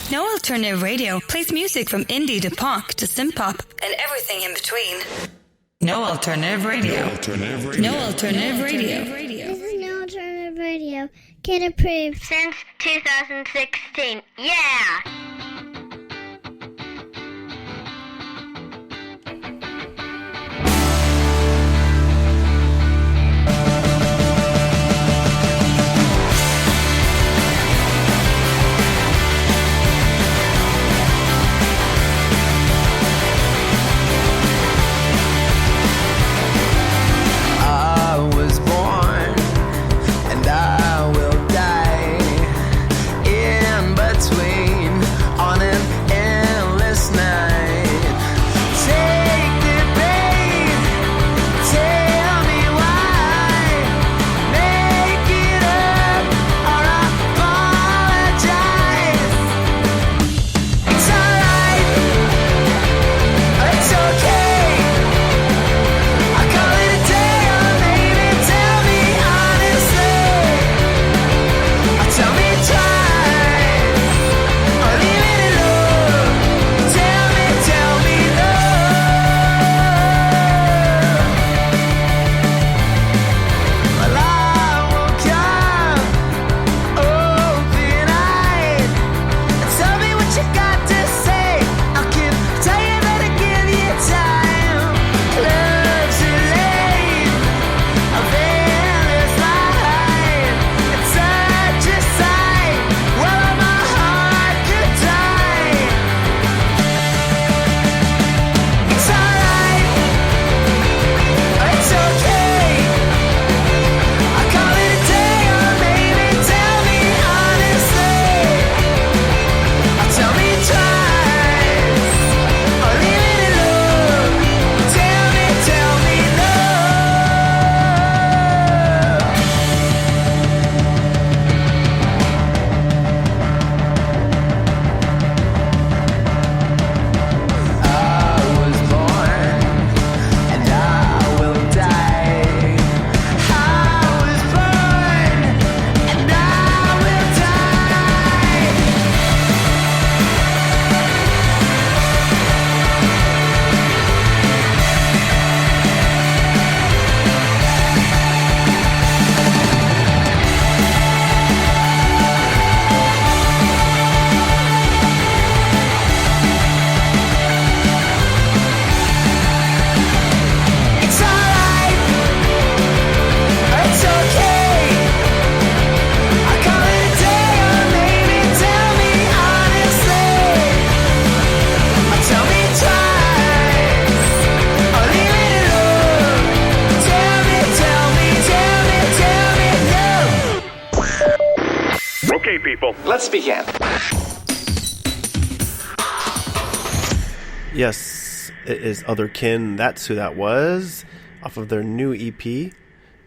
No Alternative Radio plays music from indie to pop to synth-pop and everything in between. No Alternative Radio. No Alternative Radio. This is No Alternative Radio. Get approved since 2016. Yeah! Let's begin. Yes, it is OTHERKIN. That's who that was, off of their new EP.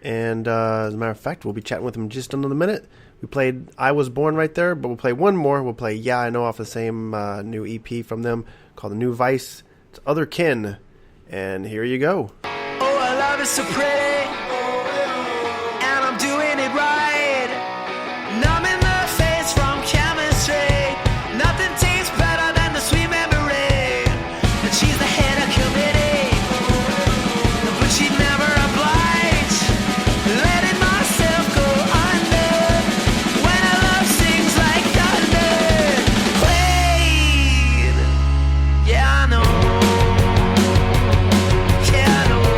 And as a matter of fact, we'll be chatting with them in just another minute. We played I Was Born right there, but we'll play one more. We'll play Yeah, I Know off the same new EP from them called The New Vice. It's OTHERKIN. And here you go. Oh, our love is so pretty, and I'm doing it right. Numb in the face from chemistry. Nothing tastes better than the sweet memory. And she's the head of committee, but she'd never oblige. Letting myself go under when our love sings like thunder. Played, yeah I know. Yeah, I know.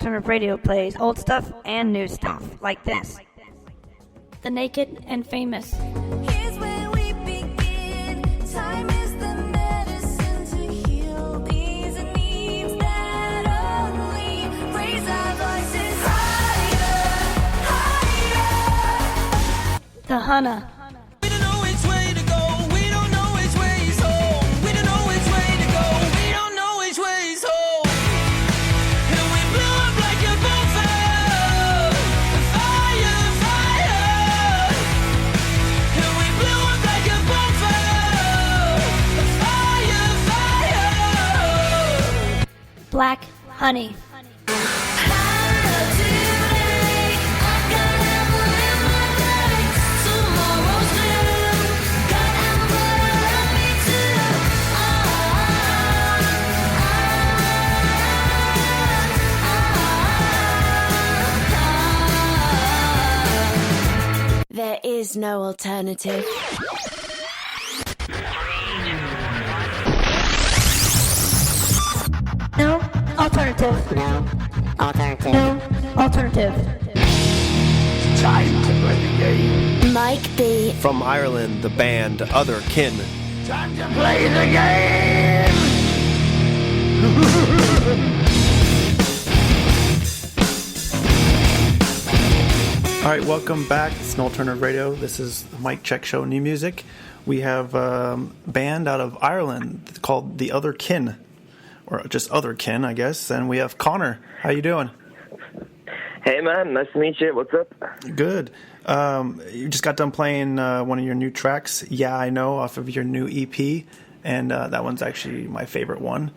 Alternative Radio plays old stuff and new stuff, like this. The Naked and Famous. Here's where we begin. Time is the medicine to heal these needs that only raise our voices higher, higher. The Hannah. We don't know which way to go. We don't know which way is home. We don't know which way to go. We don't know which way is home. And we blew up like a bonfire. Fire, fire. And we blew up like a bonfire. Fire, fire. Black Honey. There is no alternative. No alternative. No alternative. No alternative. Time to play the game. Mike B. From Ireland, the band OTHERKIN. Time to play the game. All right, welcome back. It's an Alternative Radio. This is the Mike Check Show, New Music. We have a band out of Ireland called the OTHERKIN, or just OTHERKIN, I guess. And we have Connor. How you doing? Hey man, nice to meet you. What's up? Good. You just got done playing one of your new tracks, Yeah, I Know, off of your new EP. And that one's actually my favorite one,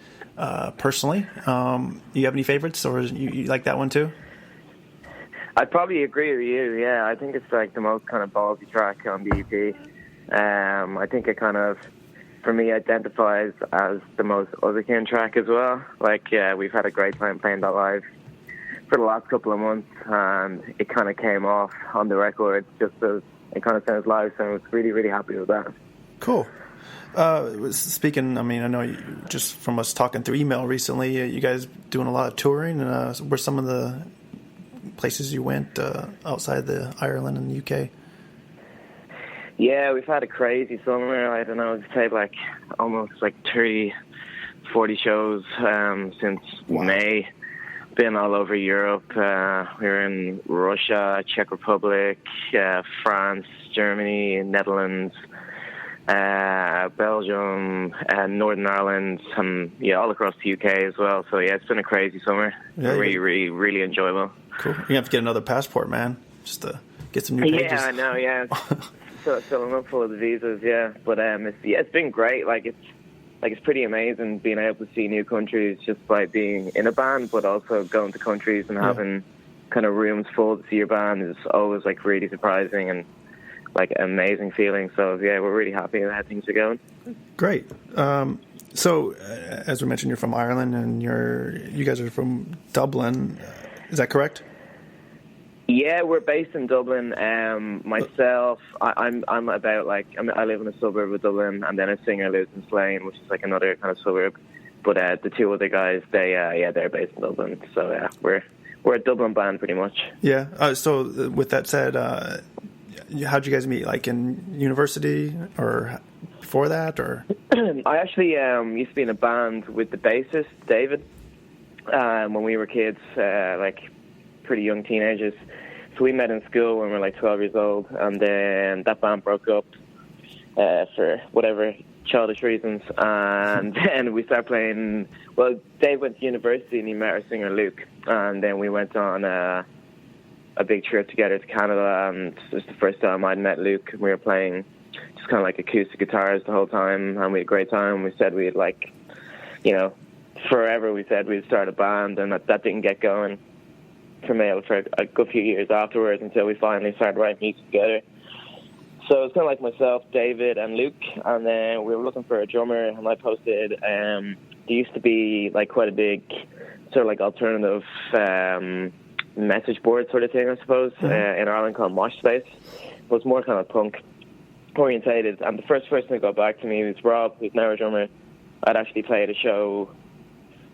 personally. You have any favorites, or you like that one too? I'd probably agree with you. Yeah, I think it's like the most kind of ballsy track on the EP. I think it kind of, for me, identifies as the most OTHERKIN track as well. Like, yeah, we've had a great time playing that live for the last couple of months, and it kind of came off on the record just as it kind of sounds live. So I was really, really happy with that. Cool. Speaking, I mean, I know just from us talking through email recently, you guys doing a lot of touring. Were some of the places you went outside the Ireland and the UK? Yeah, we've had a crazy summer. I don't know, we've played like almost like 30, 40 shows since May. Been all over Europe. We were in Russia, Czech Republic, France, Germany, Netherlands, Belgium, Northern Ireland, all across the UK as well. So yeah, it's been a crazy summer. Yeah, really enjoyable. Cool. You have to get another passport, man, just to get some new pages. Yeah, I know. Yeah, so I'm up for the visas. Yeah, but it's been great. It's pretty amazing being able to see new countries just by being in a band, but also going to countries and having kind of rooms full to see your band is always like really surprising and like an amazing feeling. So yeah, we're really happy with how things are going. Great. So as we mentioned, you're from Ireland and you guys are from Dublin. Is that correct? Yeah, we're based in Dublin. Myself, I'm about I live in a suburb of Dublin, and then a singer lives in Slane, which is like another kind of suburb. But the two other guys, they're based in Dublin. So we're a Dublin band pretty much. Yeah. So with that said, how'd you guys meet? Like in university or before that, or? I actually used to be in a band with the bassist David when we were kids, like pretty young teenagers. So we met in school when we were like 12 years old, and then that band broke up for whatever childish reasons, and then we started playing. Well, Dave went to university and he met our singer Luke, and then we went on a big trip together to Canada, and it was the first time I'd met Luke. We were playing just kind of like acoustic guitars the whole time, and we had a great time. We said we'd forever we said we'd start a band, and that didn't get going for a good few years afterwards until we finally started writing music together. So it's kind of like myself, David, and Luke, and then we were looking for a drummer, and I posted, there used to be like quite a big sort of like alternative message board sort of thing, I suppose, in Ireland called Mosh Space. It was more kind of punk orientated, and the first person that got back to me was Rob, who's now a drummer. I'd actually played a show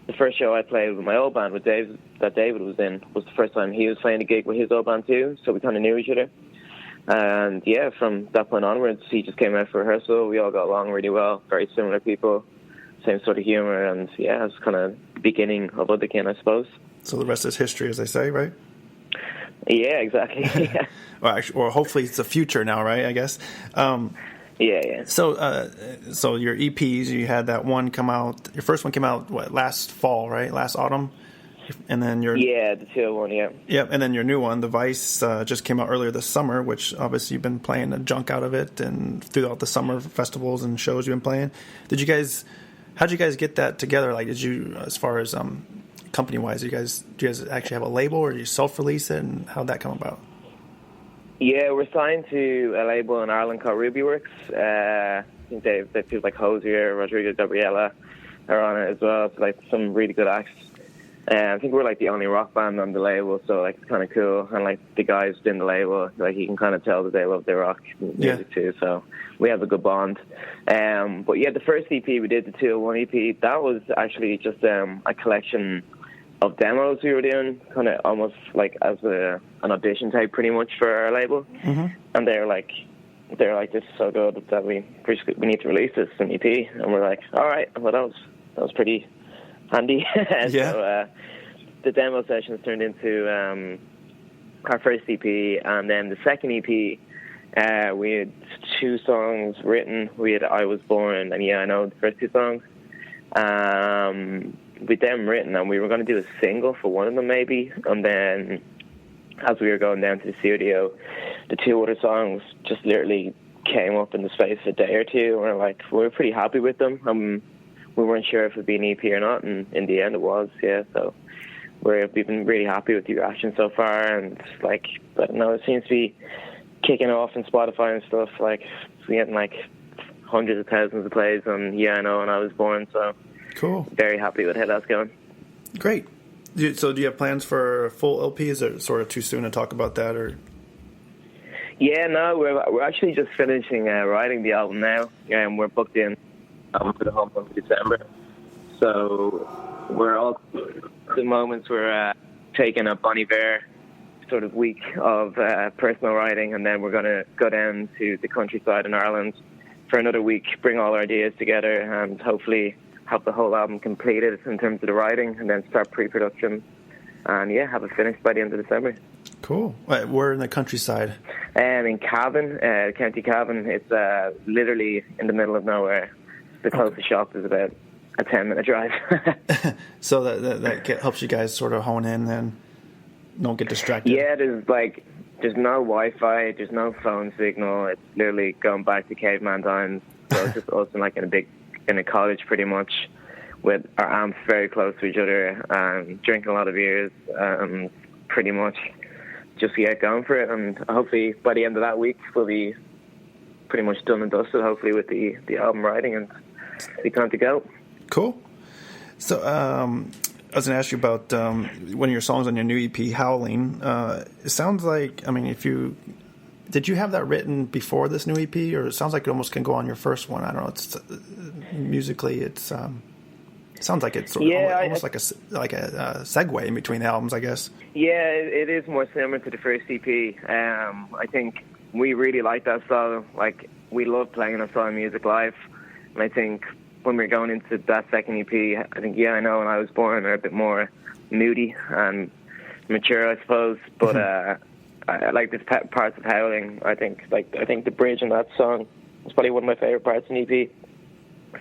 the first show I played with my old band with Dave, that David was in, was the first time he was playing a gig with his old band too, so we kind of knew each other. And yeah, from that point onwards, he just came out for rehearsal. We all got along really well, very similar people, same sort of humor, and yeah, it's kind of the beginning of OTHERKIN, I suppose. So the rest is history, as they say, right? Yeah, exactly. Yeah. or hopefully it's the future now, right? I guess. Yeah. So your EPs, you had that one come out. Your first one came out last fall, right? Last autumn, and then your the 201, yeah. Yep, and then your new one, The Vice, just came out earlier this summer. Which obviously you've been playing a junk out of it, and throughout the summer festivals and shows you've been playing. How'd you guys get that together? Like, did you, as far as company wise, do you guys actually have a label, or do you self release it, and how'd that come about? Yeah, we're signed to a label in Ireland called Rubyworks. I think they people like Hosier, Rodrigo Gabriela are on it as well. So like some really good acts. I think we're like the only rock band on the label, so like it's kind of cool. And like the guys in the label, like you can kind of tell that they love their rock music too. So we have a good bond. But yeah, the first EP we did, the 201 EP, that was actually just a collection of demos we were doing, kind of almost like as an audition tape, pretty much, for our label. Mm-hmm. And they're like, this is so good that we need to release this an EP. And we're like, all right, well that was pretty handy. Yeah. So the demo sessions turned into our first EP, and then the second EP, we had 2 songs written. We had I Was Born and Yeah I Know, the first 2 songs. With them written, and we were going to do a single for one of them maybe, and then as we were going down to the studio, the 2 other songs just literally came up in the space of a day or two, and we were pretty happy with them. We weren't sure if it would be an EP or not, and in the end it was, yeah. So we've been really happy with the reaction so far, and I don't know, it seems to be kicking off in Spotify and stuff. Like we're getting hundreds of thousands of plays on Yeah I Know and I Was Born, so cool. Very happy with how that's going. Great. So do you have plans for full LP? Is it sort of too soon to talk about that, or? Yeah, no, we're actually just finishing writing the album now, and we're booked in for the whole month of December. So we're all the moments we're taking a Bon Iver sort of week of personal writing, and then we're going to go down to the countryside in Ireland for another week, bring all our ideas together, and hopefully have the whole album completed in terms of the writing, and then start pre-production, and yeah, have it finished by the end of December. Cool. We're in the countryside. In Cavan, County Cavan. It's literally in the middle of nowhere. The closest shop is about a 10-minute drive. So that helps you guys sort of hone in and don't get distracted. Yeah, there's no Wi-Fi, there's no phone signal. It's literally going back to caveman times. So it's just us in a cottage pretty much, with our amps very close to each other, drinking a lot of beers, pretty much just get going for it. And hopefully by the end of that week we'll be pretty much done and dusted, hopefully, with the album writing, and be time to go. Cool. So I was going to ask you about one of your songs on your new EP, Howling. It sounds like, did you have that written before this new EP, or it sounds like it almost can go on your first one? I don't know. It's musically, it sounds like it's sort of almost like a segue in between the albums, I guess. Yeah, it is more similar to the first EP. I think we really like that style. We love playing that style of music live, and I think when we're going into that second EP, I think Yeah I Know and I Was Born are a bit more moody and mature, I suppose. But I like this parts of Howling. I think the bridge in that song is probably one of my favorite parts in the EP.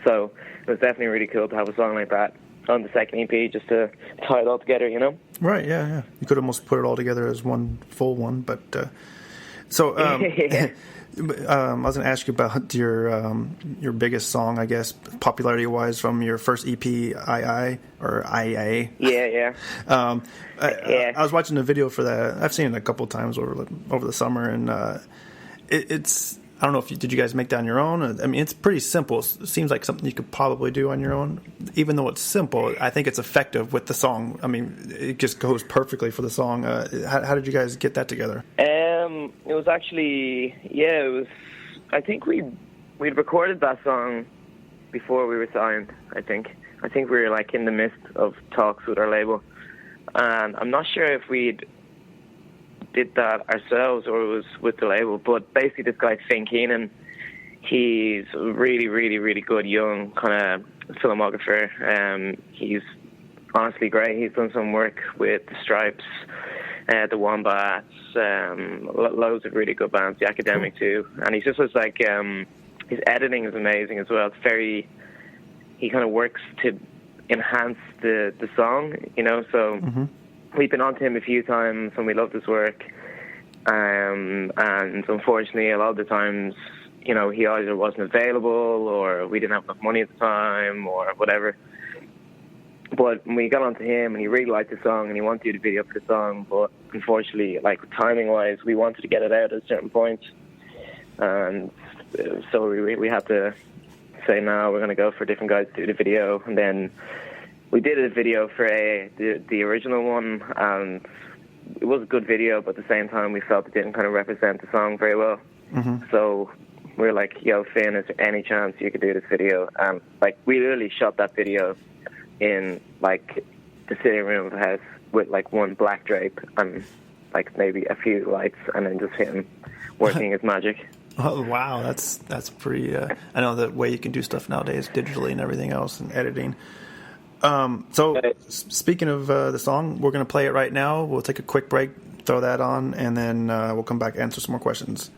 So it was definitely really cool to have a song like that on the second EP, just to tie it all together, you know? Right, yeah. You could almost put it all together as one full one, but yeah. I was going to ask you about your biggest song, I guess, popularity-wise, from your first EP, II, or IA. Yeah. I was watching the video for that. I've seen it a couple of times over the summer, and it's. I don't know did you guys make that on your own? It's pretty simple. It seems like something you could probably do on your own. Even though it's simple, I think it's effective with the song. It just goes perfectly for the song. How did you guys get that together? It was actually, I think we'd recorded that song before we were signed, I think. I think we were like in the midst of talks with our label. And I'm not sure if we did that ourselves or it was with the label, but basically this guy, Finn Keenan, he's a really, really, really good young kind of filmographer. He's honestly great. He's done some work with the Stripes, the Wombats, loads of really good bands, the Academic too. And he just was like, his editing is amazing as well. It's very, he kind of works to enhance the song, you know, so we've been on to him a few times and we love his work. And unfortunately, a lot of the times, you know, he either wasn't available or we didn't have enough money at the time or whatever. But we got onto him and he really liked the song and he wanted to do the video for the song. But unfortunately, like timing-wise, we wanted to get it out at a certain point. And so we had to say, no, we're going to go for different guys to do the video. And then we did a video for the original one, and it was a good video, but at the same time we felt it didn't kind of represent the song very well. So we were like, yo, Finn, is there any chance you could do this video? And like, we literally shot that video in like the sitting room of the house with like one black drape and like maybe a few lights, and then just him working his magic. Oh wow, that's pretty. I know the way you can do stuff nowadays, digitally and everything else, and editing. So speaking of the song, we're going to play it right now. We'll take a quick break, throw that on, and then we'll come back and answer some more questions.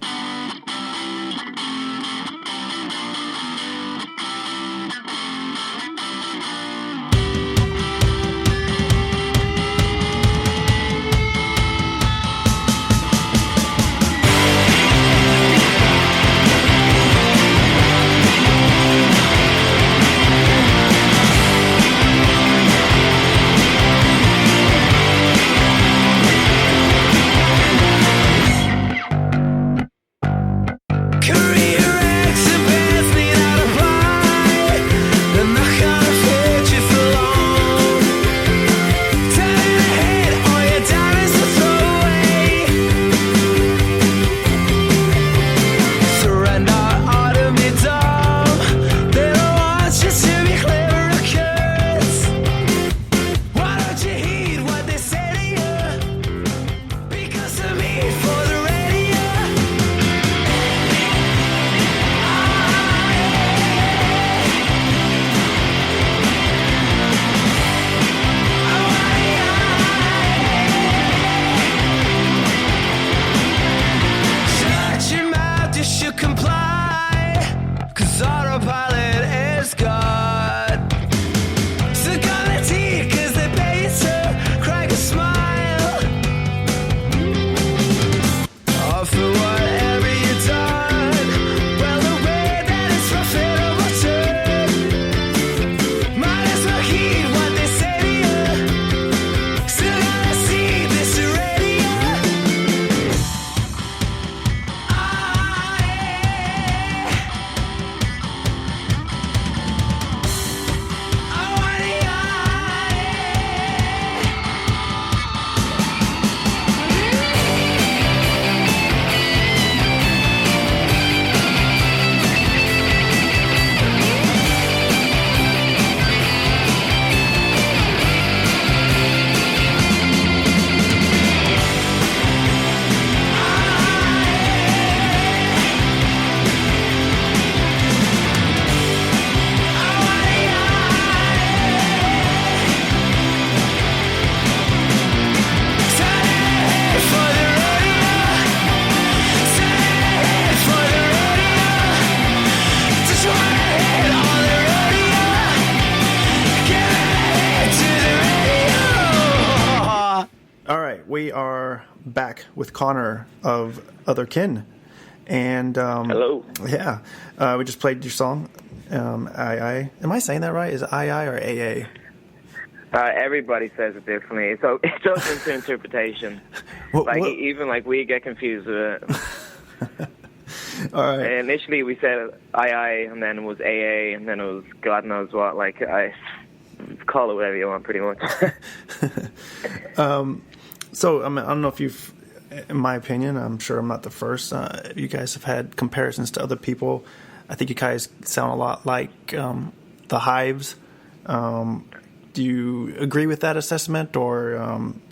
We are back with Connor of OTHERKIN. And hello. Yeah, we just played your song, I. Am I saying that right? Is it I or AA? Everybody says it differently, so it's open to interpretation. What? Even we get confused with it. All right. Initially, we said I, and then it was AA, and then it was God knows what. Like, I call it whatever you want, pretty much. So, I mean, I don't know if you've, in my opinion, I'm sure I'm not the first. You guys have had comparisons to other people I think you guys sound a lot like the Hives. Do you agree with that assessment, and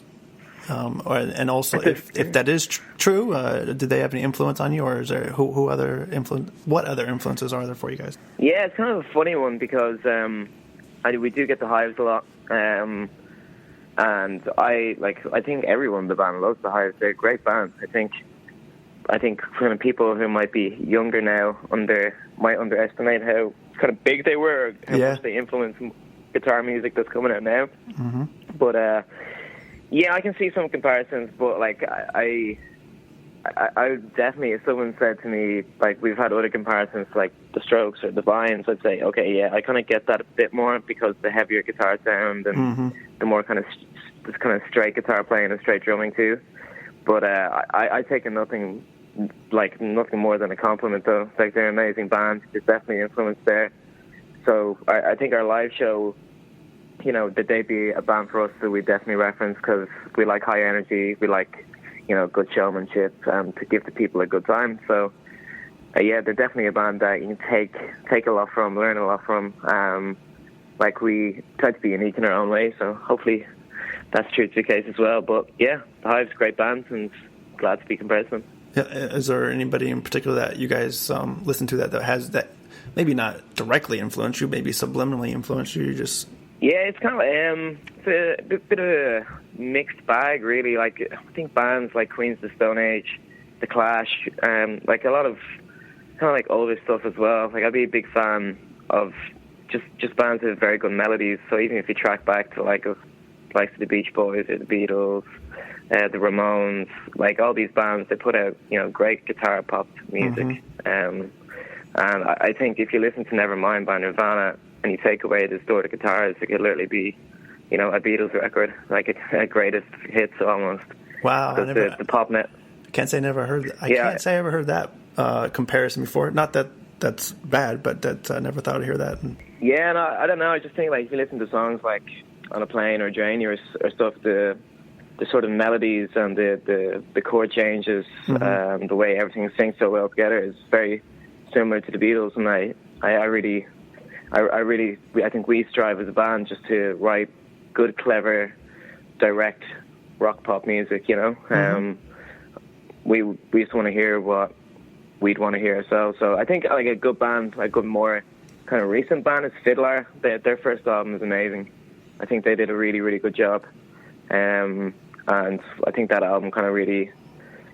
also if that is true, did they have any influence on you, or is there what other influences are there for you guys? Yeah, it's kind of a funny one because we do get the Hives a lot, and I think everyone in the band loves the Hives. They're a great band. I think kind of people who might be younger now might underestimate how kind of big they were, how much they influence guitar music that's coming out now. Mm-hmm. But yeah, I can see some comparisons. But like I would definitely, if someone said to me like we've had other comparisons like the Strokes or the Vines, I'd say okay, yeah, I kind of get that a bit more because the heavier guitar sound and the more kind of this kind of straight guitar playing and straight drumming too. But I take it nothing more than a compliment though. Like they're an amazing band. There's definitely influence there. So I think our live show, you know, that they'd be a band for us that we definitely reference because we like high energy, we like, you know, good showmanship, to give the people a good time. So yeah, they're definitely a band that you can take a lot from, learn a lot from. Like we try to be unique in our own way, so hopefully that's true to the case as well. But yeah, the Hive's a great band and glad to be compared to them. Yeah, is there anybody in particular that you guys listen to that has that maybe not directly influenced you, maybe subliminally influenced you? Just yeah, it's kind of it's a bit of a mixed bag, really. Like I think bands like Queens of the Stone Age, The Clash, like a lot of kind of like older stuff as well. Like I'd be a big fan of just bands with very good melodies. So even if you track back to like the Beach Boys or the Beatles, the Ramones, like all these bands, they put out, you know, great guitar pop music. And I think if you listen to Nevermind by Nirvana and you take away the distorted guitars, it could literally be, you know, a Beatles record, like a greatest hits almost. Wow, the pop net. I can't say I never heard that. I can't say I ever heard that comparison before. Not that that's bad, but that I never thought I'd hear that. Yeah, no, I don't know. I just think like if you listen to songs like On a Plane or Journey or stuff, the sort of melodies and the chord changes, the way everything syncs so well together is very similar to the Beatles, and I think we strive as a band just to write good, clever, direct rock pop music. You know, we just want to hear what we'd want to hear ourselves. So I think like a good band, like a more kind of recent band is Fiddler. Their first album is amazing. I think they did a really, really good job. And I think that album kind of really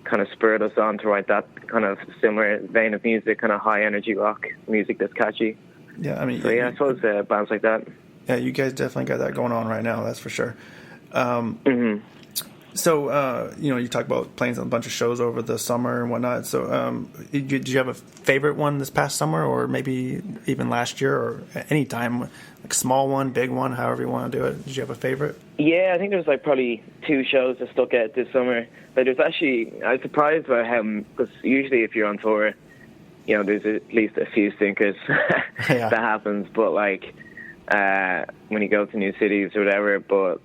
kind of spurred us on to write that kind of similar vein of music, kind of high energy rock music that's catchy. Yeah, I mean, so yeah, I suppose bands like that. Yeah, you guys definitely got that going on right now. That's for sure. So you know, you talk about playing a bunch of shows over the summer and whatnot. So did you have a favorite one this past summer, or maybe even last year, or any time, like small one, big one, however you want to do it? Did you have a favorite? Yeah, I think there was like probably 2 shows that stuck out this summer. But there's actually, I was surprised by how, because usually if you're on tour, you know, there's at least a few stinkers that happens. But like when you go to new cities or whatever, but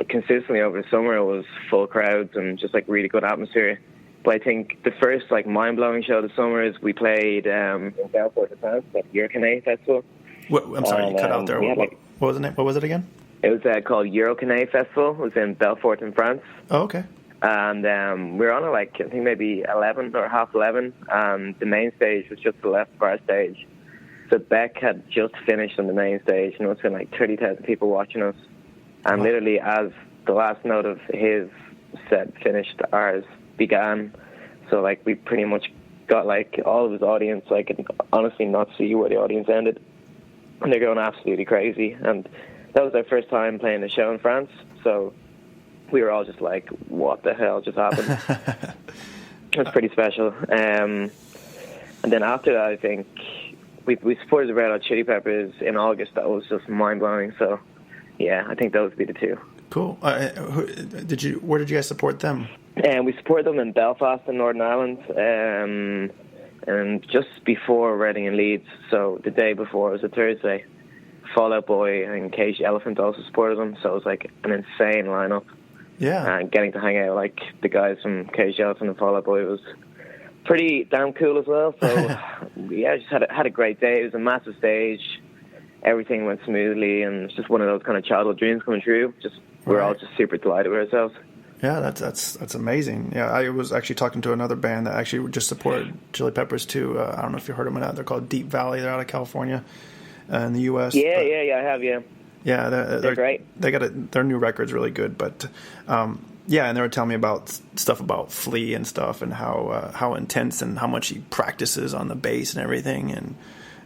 consistently over the summer it was full crowds and just like really good atmosphere. But I think the first like mind-blowing show of the summer is we played in Belfort, France at Eurocanay Festival. I'm sorry, you cut out there. What was the name? What was it again? It was called Eurocanay Festival. It was in Belfort in France. Oh, okay. And we were on at like, I think maybe 11 or half 11, and the main stage was just to the left of our stage. So Beck had just finished on the main stage, and it was been like 30,000 people watching us. And literally as the last note of his set finished, ours began. So like we pretty much got like all of his audience. So I could honestly not see where the audience ended. And they're going absolutely crazy. And that was our first time playing a show in France. So we were all just like, what the hell just happened? It was pretty special. And then after that, I think we supported the Red Hot Chili Peppers in August. That was just mind-blowing. So yeah, I think those would be the 2. Cool. Where did you guys support them? We supported them in Belfast in Northern Ireland, and just before Reading and Leeds, so the day before, it was a Thursday. Fall Out Boy and Cage the Elephant also supported them, so it was like an insane lineup. Yeah. And getting to hang out like the guys from Cage the Elephant and Fall Out Boy was pretty damn cool as well. So yeah, just had a great day. It was a massive stage. Everything went smoothly, and it's just one of those kind of childhood dreams coming true. We're all just super delighted with ourselves. Yeah, that's amazing. Yeah, I was actually talking to another band that actually just supported Chili Peppers too. I don't know if you heard them or not. They're called Deep Valley. They're out of California, in the U.S. Yeah, I have. Yeah. Yeah, they're great. They got their new record's really good, but yeah, and they were telling me about stuff about Flea and stuff, and how intense and how much he practices on the bass and everything, and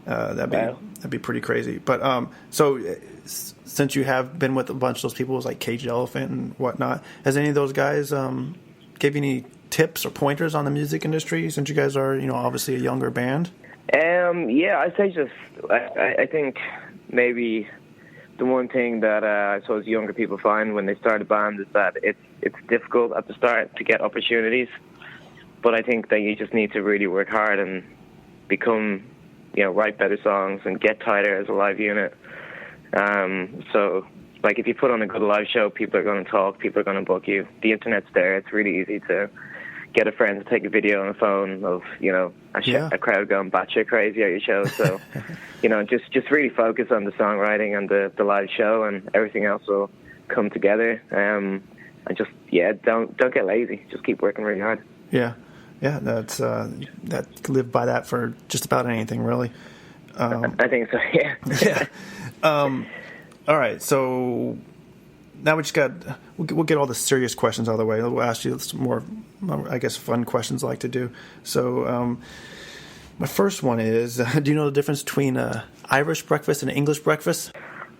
that'd be pretty crazy. But so since you have been with a bunch of those people, like Caged Elephant and whatnot, has any of those guys gave you any tips or pointers on the music industry? Since you guys are, obviously a younger band. Yeah, I'd say I think maybe the one thing that I suppose younger people find when they start a band is that it's difficult at the start to get opportunities. But I think that you just need to really work hard and become, write better songs and get tighter as a live unit. So, like, if you put on a good live show, people are going to talk, people are going to book you. The internet's there. It's really easy to get a friend to take a video on a phone of, a crowd going batshit crazy at your show. So, just really focus on the songwriting and the live show, and everything else will come together. And just, don't get lazy. Just keep working really hard. Yeah. Yeah, that's live by that for just about anything, really. I think so. Yeah. Yeah. All right. So now we just we'll get all the serious questions out of the way. We'll ask you some more, I guess, fun questions I like to do. So my first one is: do you know the difference between Irish breakfast and English breakfast?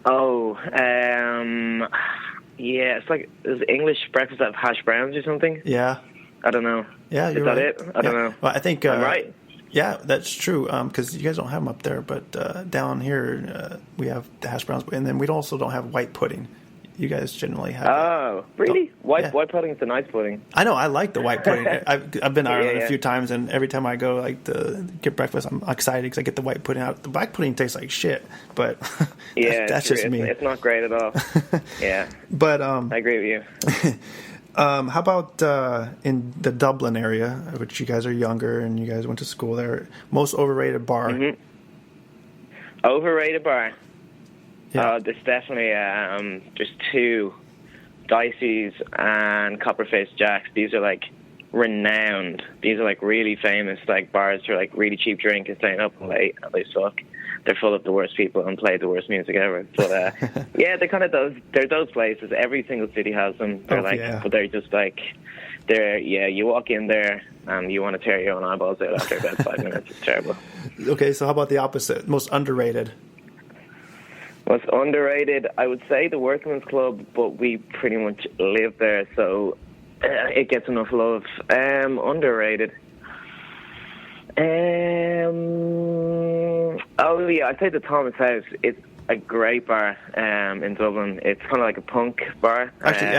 Oh, yeah. It's like, is English breakfast have hash browns or something? Yeah. I don't know. Yeah, you're is that right. it? I don't know. Well, I think I'm right. Yeah, that's true. Because you guys don't have them up there, but down here we have the hash browns, and then we also don't have white pudding. You guys generally have. Oh, really? White pudding is a nice pudding. I know. I like the white pudding. I've been to Ireland a few times, and every time I go to get breakfast, I'm excited because I get the white pudding out. The black pudding tastes like shit, but that's just me. It's not great at all. Yeah, but I agree with you. How about in the Dublin area, which you guys are younger and you guys went to school there? Most overrated bar. Mm-hmm. Overrated bar. Yeah. There's definitely there's two, Dicey's and Copperface Jack's. These are like renowned. These are like really famous like bars for like really cheap drink and staying up late. And they suck. They're full of the worst people and play the worst music ever. But yeah, they're kind of those places. Every single city has them. They're but they're just like you walk in there and you want to tear your own eyeballs out after about 5 minutes. It's terrible. Okay, so how about the opposite? Most underrated. Most underrated, I would say the Workman's Club, but we pretty much live there, so it gets enough love. Underrated. Oh yeah, I'd say the Thomas House. It's a great bar in Dublin. It's kind of like a punk bar. Actually,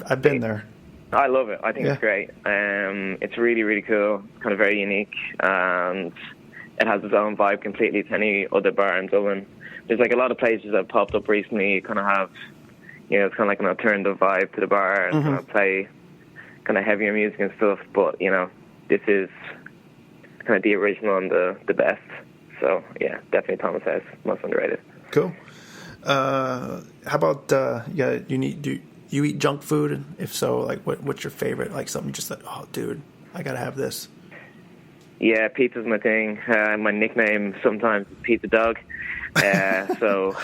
I've been there. I love it. I think it's great. It's really, really cool. It's kind of very unique, and it has its own vibe completely to any other bar in Dublin. There's like a lot of places that have popped up recently. You kind of have, it's kind of like an alternative vibe to the bar, and kind of play kind of heavier music and stuff. But this is kind of the original and the best. So yeah, definitely Thomas House, most underrated. Cool. How about do you eat junk food? If so, like what's your favorite? Like something just like, oh dude, I gotta have this. Yeah, pizza's my thing. My nickname sometimes is Pizza Dog. So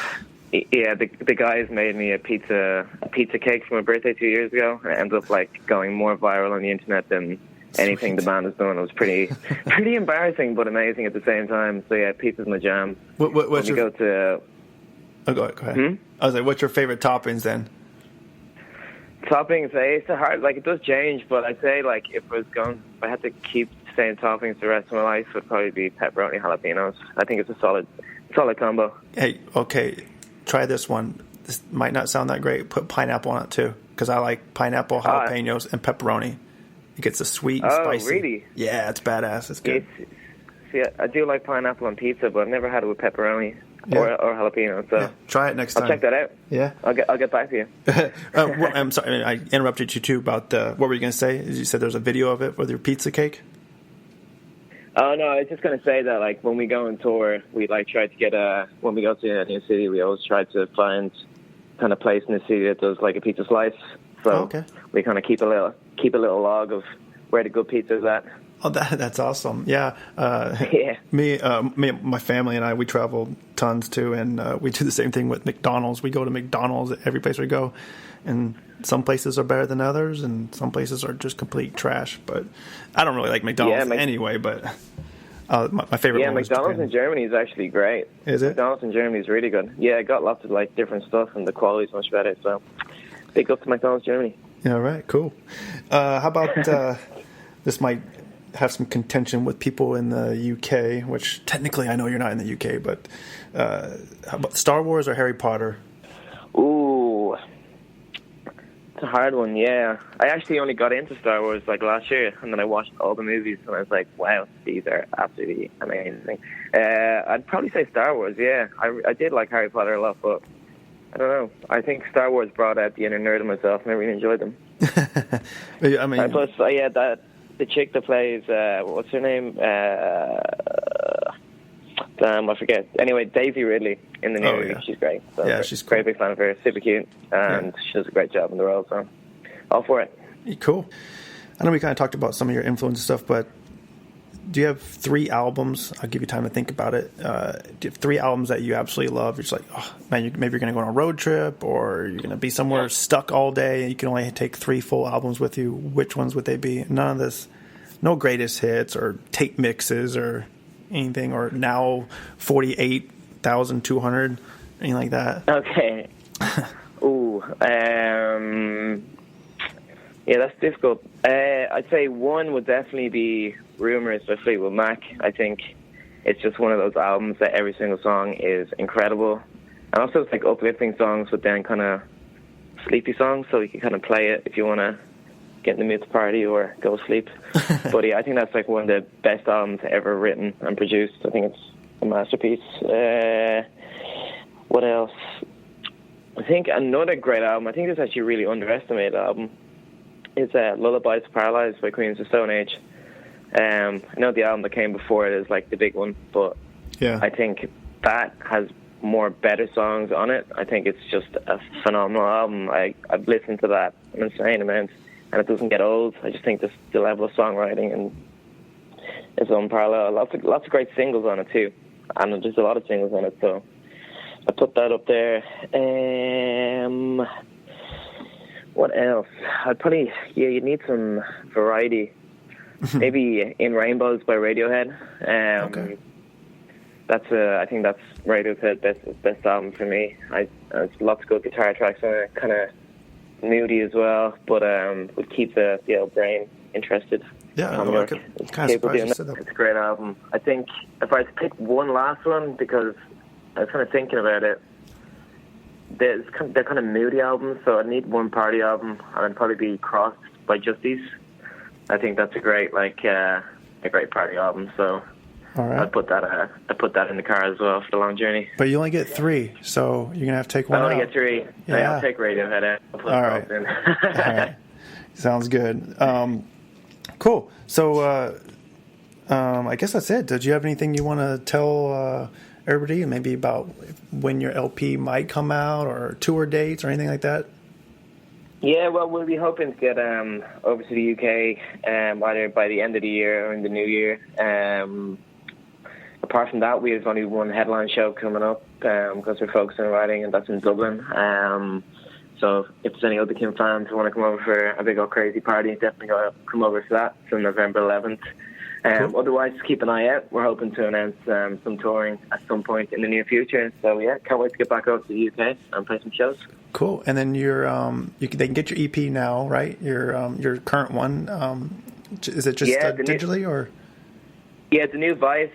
yeah, the guys made me a pizza cake for my birthday 2 years ago. It ended up like going more viral on the internet than anything the band has done. It was pretty embarrassing, but amazing at the same time. So yeah, pizza's my jam. What's your... go ahead. I was like, what's your favorite toppings then? Toppings, it's a hard. Like it does change, but I'd say like if I had to keep saying toppings the rest of my life, it would probably be pepperoni jalapenos. I think it's a solid combo. Hey, okay, try this one. This might not sound that great. Put pineapple on it too, because I like pineapple, jalapenos, and pepperoni. It gets a sweet and spicy. Oh, really? Yeah, it's badass. It's good. I do like pineapple on pizza, but I've never had it with pepperoni or jalapeno. So try it next time. I'll check that out. Yeah, I'll get back to you. I'm sorry, I interrupted you too about what were you going to say? You said there's a video of it with your pizza cake. Oh no, I was just gonna say that like when we go on tour, we like try to get when we go to a new city, we always try to find kind of place in the city that does like a pizza slice. So we kind of keep a little log of where the good pizza is at. Oh, that's awesome. Yeah. Yeah. Me, my family and I, we travel tons too, and we do the same thing with McDonald's. We go to McDonald's every place we go, and some places are better than others, and some places are just complete trash. But I don't really like McDonald's anyway, but my favorite one was McDonald's Japan. in Germany is actually great. Is it? McDonald's in Germany is really good. Yeah, it got lots of like different stuff, and the quality is much better. So big up to McDonald's Germany. Yeah, right. Cool. How about this might have some contention with people in the UK, which technically I know you're not in the UK, but how about Star Wars or Harry Potter? Ooh, it's a hard one. Yeah, I actually only got into Star Wars like last year, and then I watched all the movies, and I was like, wow, these are absolutely amazing. I'd probably say Star Wars. Yeah, I did like Harry Potter a lot, but I don't know. I think Star Wars brought out the inner nerd in myself, and I really enjoyed them. I mean, plus, the chick that plays, what's her name? Damn, I forget. Anyway, Daisy Ridley in the new movie. She's great. So yeah, she's great big fan of her. Super cute, and she does a great job in the role. So, all for it. Cool. I know we kind of talked about some of your influence and stuff, but do you have 3 albums? I'll give you time to think about it. Do you have 3 albums that you absolutely love? You're just like, oh man, maybe you're going to go on a road trip, or you're going to be somewhere stuck all day, and you can only take 3 full albums with you. Which ones would they be? None of this, no greatest hits or tape mixes or anything, or now 48,200, anything like that. Okay. Ooh. Yeah, that's difficult. I'd say one would definitely be Rumours by Fleetwood Mac. I think it's just one of those albums that every single song is incredible. And also it's like uplifting songs, but then kind of sleepy songs, so you can kind of play it if you want to get in the mood to party or go to sleep. But yeah, I think that's like one of the best albums ever written and produced. I think it's a masterpiece. What else? I think another great album, I think it's actually a really underestimated album, is Lullabies to Paralyze by Queens of Stone Age. I know the album that came before it is like the big one, but I think that has more better songs on it. I think it's just a phenomenal album. I've listened to that an insane amount, and it doesn't get old. I just think the level of songwriting and is unparalleled. Lots of great singles on it too, and there's a lot of singles on it, so I put that up there. What else? I'd probably, you need some variety. Maybe In Rainbows by Radiohead. I think that's Radiohead's best album for me. There's lots of good guitar tracks on it, kind of moody as well, but would keep the old brain interested. Yeah, I could kind of surprised you said that. It's a great album. I think if I had to pick one last one, because I was kind of thinking about it, they're kind of moody albums, so I need one party album, and it'd probably be Crossed by Justice. I think that's a great party album. So I'd put that in the car as well for the long journey. But you only get 3, so you're gonna have to take one. I out. only get 3. Yeah. I'll take Radiohead out. I'll put All right. in. All right. Sounds good. Cool. So I guess that's it. Did you have anything you want to tell everybody, maybe about when your LP might come out, or tour dates or anything like that? Yeah, well, we'll be hoping to get over to the UK either by the end of the year or in the new year. Apart from that, we have only one headline show coming up because we're focusing on writing, and that's in Dublin. So if there's any OTHERKIN fans who want to come over for a big old crazy party, definitely come over for that. It's on November 11th. Cool. Otherwise, keep an eye out. We're hoping to announce some touring at some point in the near future. So yeah, can't wait to get back over to the UK and play some shows. Cool. And then they can get your EP now, right? Your current one. Is it just digitally or? Yeah, the new Vice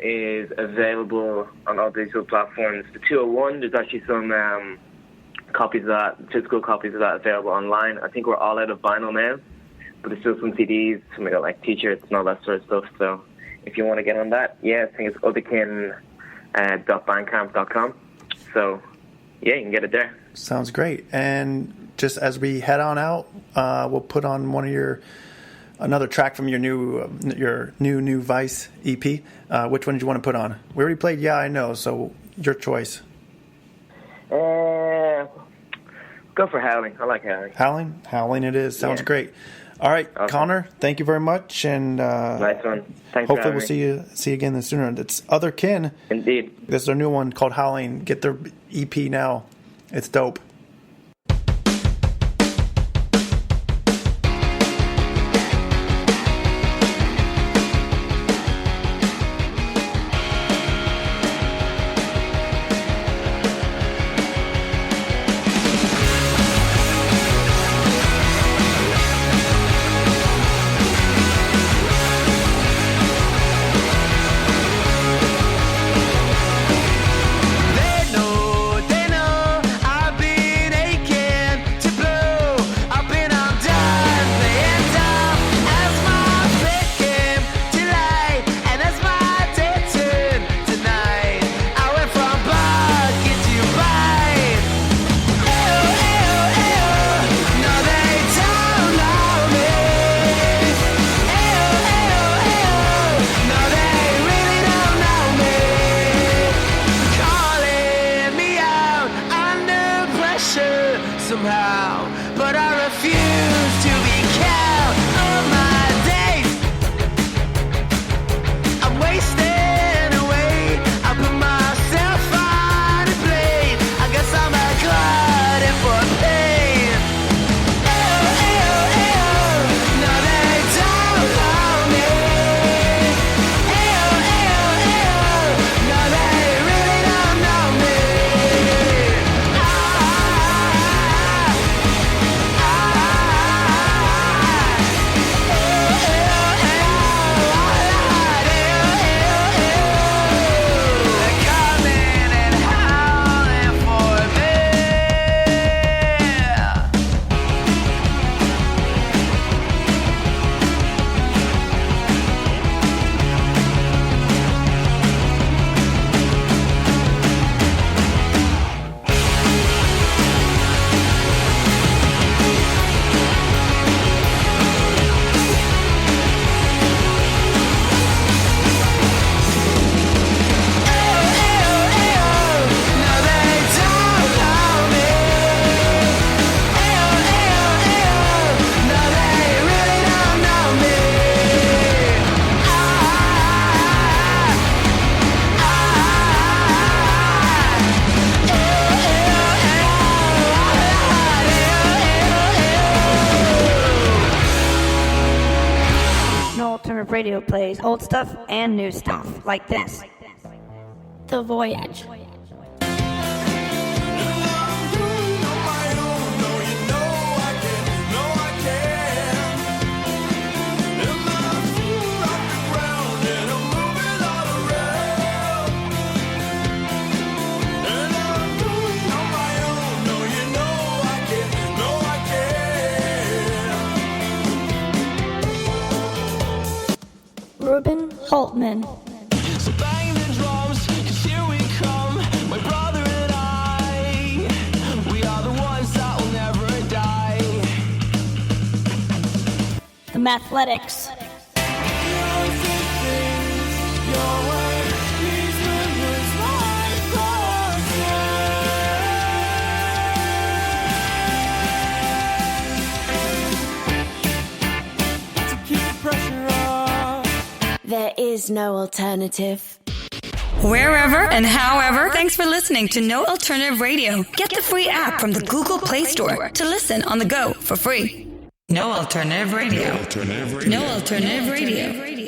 is available on all digital platforms. The 201, there's actually some copies of that, physical copies of that available online. I think we're all out of vinyl now, but there's still some CDs, some like T-shirts and all that sort of stuff. So if you want to get on that, I think it's otherkin.bandcamp.com. So yeah, you can get it there. Sounds great. And just as we head on out, we'll put on one of your another track from your new Vice EP. Which one did you want to put on? We already played Yeah, I Know, so your choice. Go for Howling. I like Howling. Howling it is. Sounds Yeah. great. All right, Awesome. Connor, thank you very much, and Nice one. Thanks. hopefully for we'll having see you again sooner. It's Otherkin. me. Indeed. This is their new one called Howling. Get their EP now. It's dope. They know I've been aching to blow. I've been undone, laying down as my fate came to light, and as my day turned to night, I went from bucket to bite. Ew, ew, ew, no they don't know me. Ew, ew, ew, no they really don't know me. Calling me out under pressure somehow, but I refuse to be count on my days. I'm wasting away. I put myself on a plate. I guess I'm a glutton for pain. Ew, ew, ew, no they don't know me. Ew, ew, ew, no they really don't know me. Coming and howling for me. No they don't know me. No they really don't know me. No Alternative Radio plays old stuff and new stuff like this. The Voyage. Ruben Holtman. So bang the drums, 'cause here we come, my brother and I. We are the ones that will never die. The Mathletics. There is no alternative. Wherever and however, thanks for listening to No Alternative Radio. Get the free app from the Google Play Store to listen on the go for free. No Alternative Radio. No Alternative Radio.